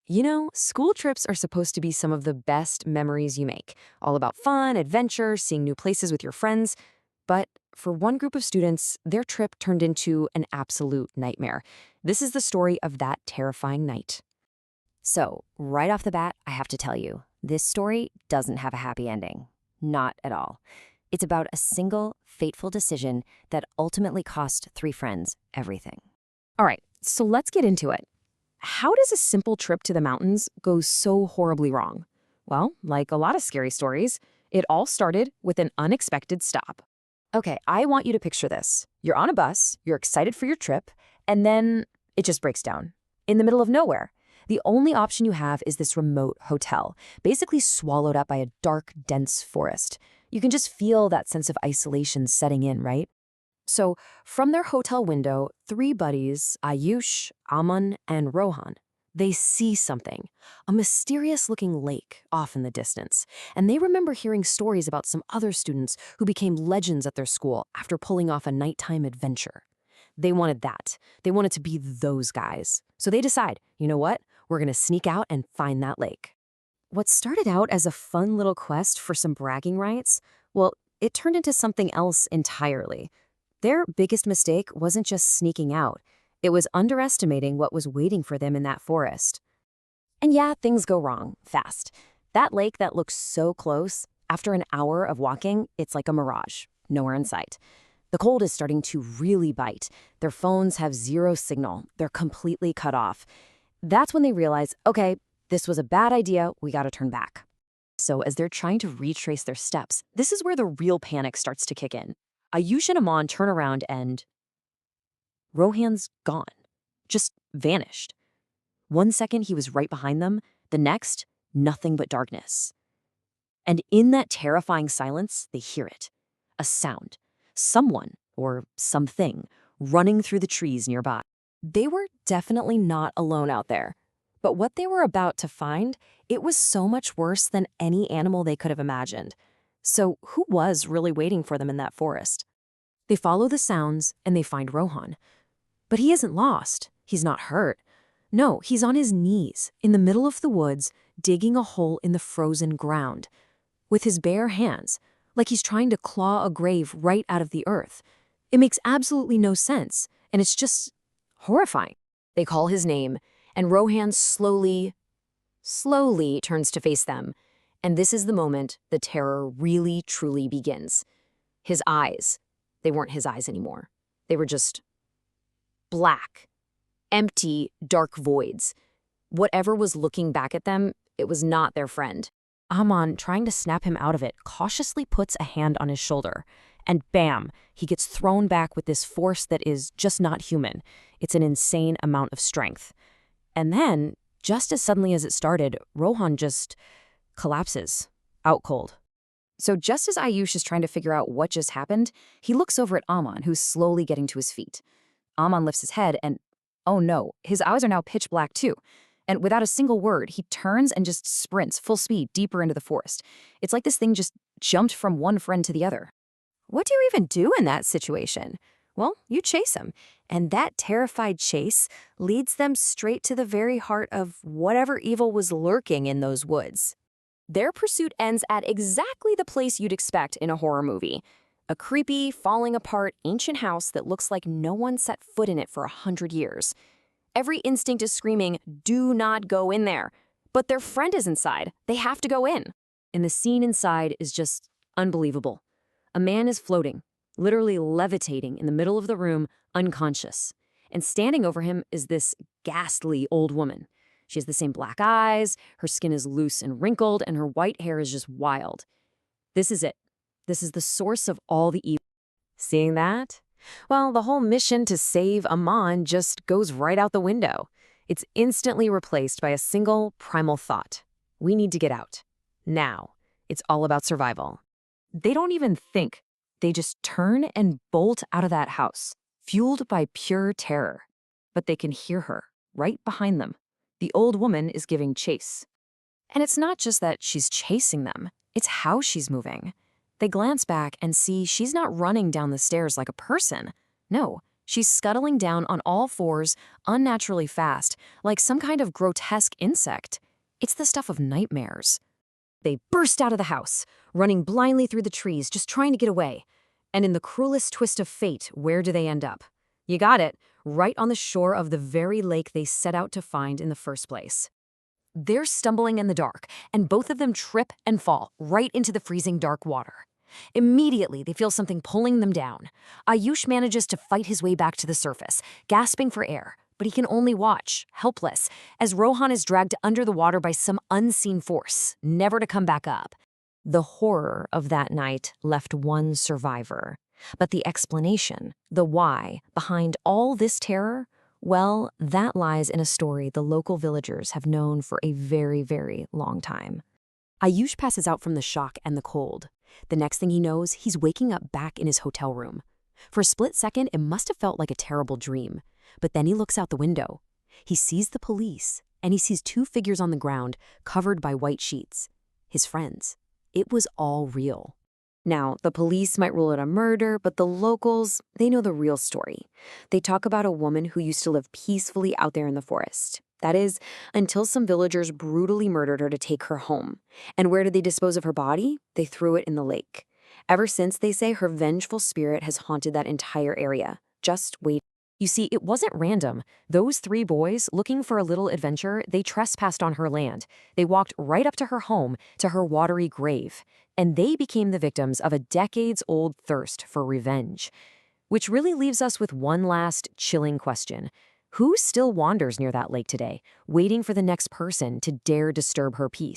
You know, school trips are supposed to be some of the best memories you make, all about fun, adventure, seeing new places with your friends. But for one group of students, their trip turned into an absolute nightmare. This is the story of that terrifying night. So, right off the bat, I have to tell you, this story doesn't have a happy ending. Not at all. It's about a single, fateful decision that ultimately cost three friends everything. All right, so let's get into it. How does a simple trip to the mountains go so horribly wrong? Well, like a lot of scary stories, it all started with an unexpected stop. Okay, I want you to picture this. You're on a bus, you're excited for your trip, and then it just breaks down. In the middle of nowhere. The only option you have is this remote hotel, basically swallowed up by a dark, dense forest. You can just feel that sense of isolation setting in, right? So, from their hotel window, three buddies, Ayush, Aman, and Rohan, they see something, a mysterious-looking lake off in the distance. And they remember hearing stories about some other students who became legends at their school after pulling off a nighttime adventure. They wanted that. They wanted to be those guys. So they decide, you know what? We're going to sneak out and find that lake. What started out as a fun little quest for some bragging rights, well, it turned into something else entirely. Their biggest mistake wasn't just sneaking out. It was underestimating what was waiting for them in that forest. And yeah, things go wrong, fast. That lake that looks so close, after an hour of walking, it's like a mirage, nowhere in sight. The cold is starting to really bite. Their phones have zero signal. They're completely cut off. That's when they realize, okay, this was a bad idea, we gotta turn back. So as they're trying to retrace their steps, this is where the real panic starts to kick in. Ayush and Aman turn around and Rohan's gone. Just vanished. 1 second he was right behind them, the next, nothing but darkness. And in that terrifying silence, they hear it. A sound. Someone, or something, running through the trees nearby. They were definitely not alone out there. But what they were about to find, it was so much worse than any animal they could have imagined. So who was really waiting for them in that forest? They follow the sounds and they find Rohan. But he isn't lost. He's not hurt. No, he's on his knees, in the middle of the woods, digging a hole in the frozen ground. With his bare hands, like he's trying to claw a grave right out of the earth. It makes absolutely no sense, and it's just horrifying. They call his name, and Rohan slowly turns to face them. And this is the moment the terror really, truly begins. His eyes, they weren't his eyes anymore. They were just black, empty, dark voids. Whatever was looking back at them, it was not their friend. Aman, trying to snap him out of it, cautiously puts a hand on his shoulder. And bam, he gets thrown back with this force that is just not human. It's an insane amount of strength. And then, just as suddenly as it started, Rohan just collapses, out cold. So just as Ayush is trying to figure out what just happened, he looks over at Aman, who's slowly getting to his feet. Aman lifts his head and, oh no, his eyes are now pitch black too. And without a single word, he turns and just sprints full speed deeper into the forest. It's like this thing just jumped from one friend to the other. What do you even do in that situation? Well, you chase him. And that terrified chase leads them straight to the very heart of whatever evil was lurking in those woods. Their pursuit ends at exactly the place you'd expect in a horror movie. A creepy, falling apart ancient house that looks like no one set foot in it for 100 years. Every instinct is screaming, do not go in there. But their friend is inside. They have to go in. And the scene inside is just unbelievable. A man is floating, literally levitating in the middle of the room, unconscious. And standing over him is this ghastly old woman. She has the same black eyes, her skin is loose and wrinkled, and her white hair is just wild. This is it. This is the source of all the evil. Seeing that? Well, the whole mission to save Aman just goes right out the window. It's instantly replaced by a single primal thought. We need to get out. Now. It's all about survival. They don't even think. They just turn and bolt out of that house, fueled by pure terror. But they can hear her, right behind them. The old woman is giving chase. And it's not just that she's chasing them, it's how she's moving. They glance back and see she's not running down the stairs like a person. No, She's scuttling down on all fours, unnaturally fast, like some kind of grotesque insect. It's the stuff of nightmares. They burst out of the house, running blindly through the trees, just trying to get away. And in the cruelest twist of fate, where do they end up? You got it, right on the shore of the very lake they set out to find in the first place. They're stumbling in the dark, and both of them trip and fall right into the freezing dark water. Immediately, they feel something pulling them down. Ayush manages to fight his way back to the surface, gasping for air, but he can only watch, helpless, as Rohan is dragged under the water by some unseen force, never to come back up. The horror of that night left one survivor. But the explanation, the why, behind all this terror, well, that lies in a story the local villagers have known for a very, very long time. Ayush passes out from the shock and the cold. The next thing he knows, he's waking up back in his hotel room. For a split second, it must have felt like a terrible dream. But then he looks out the window. He sees the police, and he sees two figures on the ground, covered by white sheets. His friends. It was all real. Now, the police might rule it a murder, but the locals, they know the real story. They talk about a woman who used to live peacefully out there in the forest. That is, until some villagers brutally murdered her to take her home. And where did they dispose of her body? They threw it in the lake. Ever since, they say, her vengeful spirit has haunted that entire area. Just wait. You see, it wasn't random. Those three boys, looking for a little adventure, they trespassed on her land. They walked right up to her home, to her watery grave. And they became the victims of a decades-old thirst for revenge. Which really leaves us with one last chilling question. Who still wanders near that lake today, waiting for the next person to dare disturb her peace?